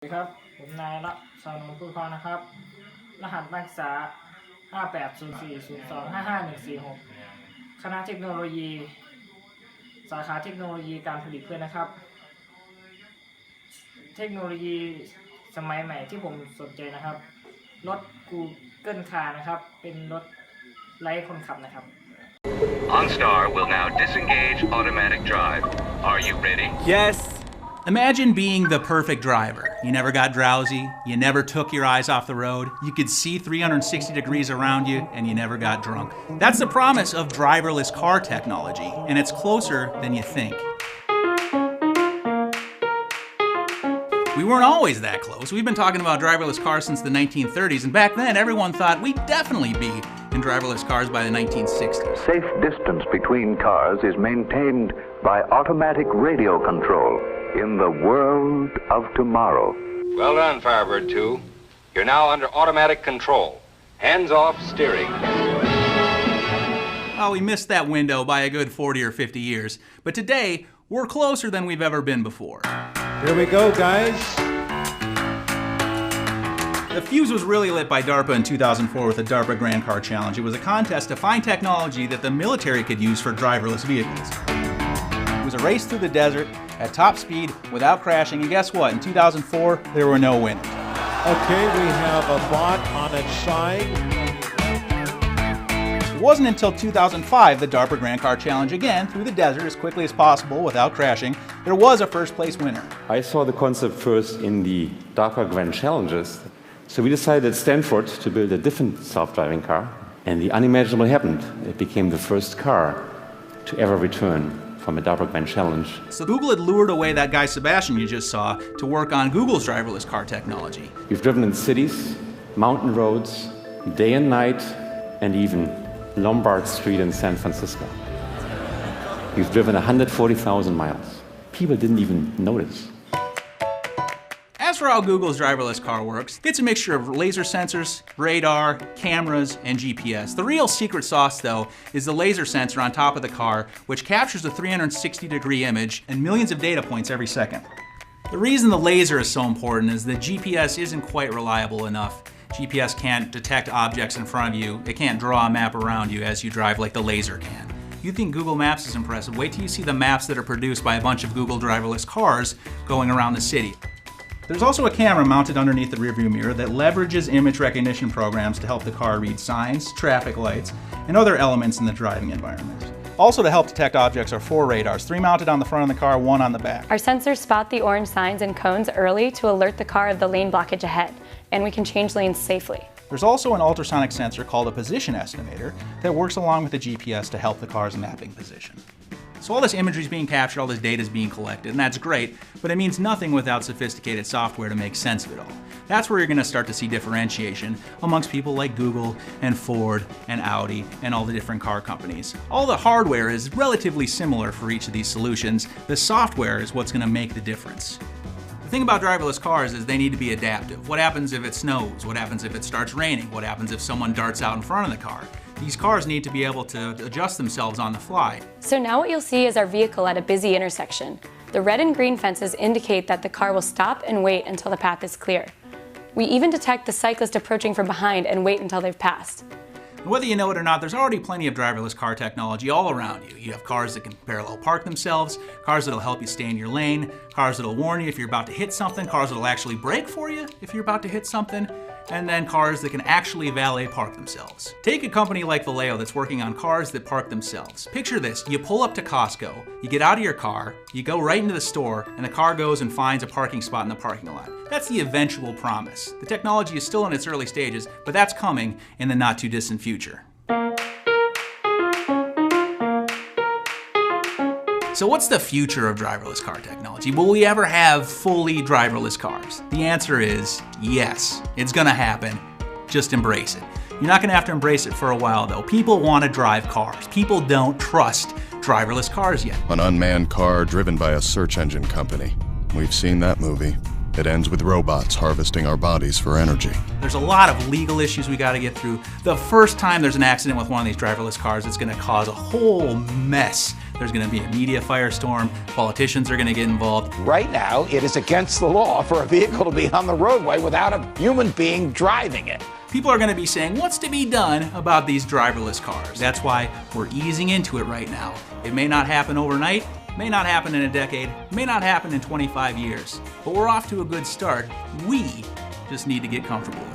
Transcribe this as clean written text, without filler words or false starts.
สวัสดีครับผมนายละสานนท์พูดพอนะครับรหัสนักศึกษา580402551146คณะเทคโนโลยีสาขาเทคโนโลยีการผลิตเพื่อนนะครับเทคโนโลยีสมัยใหม่ที่ผมสนใจนะครับรถ Google Car นะครับเป็นรถไร้คนขับนะครับ OnStar will now disengage automatic drive. Are you ready? Yes. Imagine being the perfect driver. You never got drowsy, you never took your eyes off the road, you could see 360 degrees around you, and you never got drunk. That's the promise of driverless car technology, and it's closer than you think. We weren't always that close. We've been talking about driverless cars since the 1930s, and back then everyone thought we'd definitely be in driverless cars by the 1960s. Safe distance between cars is maintained by automatic radio control in the world of tomorrow. Well done, Firebird 2. You're now under automatic control. Hands-off steering. Well, we missed that window by a good 40 or 50 years, but today we're closer than we've ever been before. Here we go, guys. The fuse was really lit by DARPA in 2004 with the DARPA Grand Car Challenge. It was a contest to find technology that the military could use for driverless vehicles. It was a race through the desert at top speed without crashing, and guess what? In 2004, there were no winners. Okay, we have a bot on its side. It wasn't until 2005 the DARPA Grand Car Challenge again through the desert as quickly as possible without crashing. There was a first place winner. I saw the concept first in the DARPA Grand Challenges. So we decided at Stanford to build a different self-driving car, and the unimaginable happened. It became the first car to ever return from a DARPA Grand Challenge. So Google had lured away that guy Sebastian you just saw to work on Google's driverless car technology. We've driven in cities, mountain roads, day and night, and even Lombard Street in San Francisco. We've driven 140,000 miles. People didn't even notice. As for how Google's driverless car works, it's a mixture of laser sensors, radar, cameras, and GPS. The real secret sauce, though, is the laser sensor on top of the car, which captures a 360-degree image and millions of data points every second. The reason the laser is so important is that GPS isn't quite reliable enough. GPS can't detect objects in front of you. It can't draw a map around you as you drive like the laser can. You think Google Maps is impressive? Wait till you see the maps that are produced by a bunch of Google driverless cars going around the city. There's also a camera mounted underneath the rearview mirror that leverages image recognition programs to help the car read signs, traffic lights, and other elements in the driving environment. Also to help detect objects are 4 radars, 3 mounted on the front of the car, 1 on the back. Our sensors spot the orange signs and cones early to alert the car of the lane blockage ahead, and we can change lanes safely. There's also an ultrasonic sensor called a position estimator that works along with the GPS to help the car's mapping position. So all this imagery is being captured, all this data is being collected, and that's great, but it means nothing without sophisticated software to make sense of it all. That's where you're going to start to see differentiation amongst people like Google and Ford and Audi and all the different car companies. All the hardware is relatively similar for each of these solutions. The software is what's going to make the difference. The thing about driverless cars is they need to be adaptive. What happens if it snows? What happens if it starts raining? What happens if someone darts out in front of the car? These cars need to be able to adjust themselves on the fly. So now what you'll see is our vehicle at a busy intersection. The red and green fences indicate that the car will stop and wait until the path is clear. We even detect the cyclist approaching from behind and wait until they've passed. Whether you know it or not, there's already plenty of driverless car technology all around you. You have cars that can parallel park themselves, cars that'll help you stay in your lane, cars that'll warn you if you're about to hit something, cars that'll actually brake for you if you're about to hit something, and then cars that can actually valet park themselves. Take a company like Vallejo that's working on cars that park themselves. Picture this, you pull up to Costco, you get out of your car, you go right into the store, and the car goes and finds a parking spot in the parking lot. That's the eventual promise. The technology is still in its early stages, but that's coming in the not too distant future. So what's the future of driverless car technology? Will we ever have fully driverless cars? The answer is yes. It's gonna happen. Just embrace it. You're not gonna have to embrace it for a while though. People wanna drive cars. People don't trust driverless cars yet. An unmanned car driven by a search engine company. We've seen that movie. It ends with robots harvesting our bodies for energy. There's a lot of legal issues we got to get through. The first time there's an accident with one of these driverless cars, it's going to cause a whole mess. There's going to be a media firestorm. Politicians are going to get involved. Right now, it is against the law for a vehicle to be on the roadway without a human being driving it. People are going to be saying, what's to be done about these driverless cars? That's why we're easing into it right now. It may not happen overnight, may not happen in a decade, may not happen in 25 years, but we're off to a good start. We just need to get comfortable with it.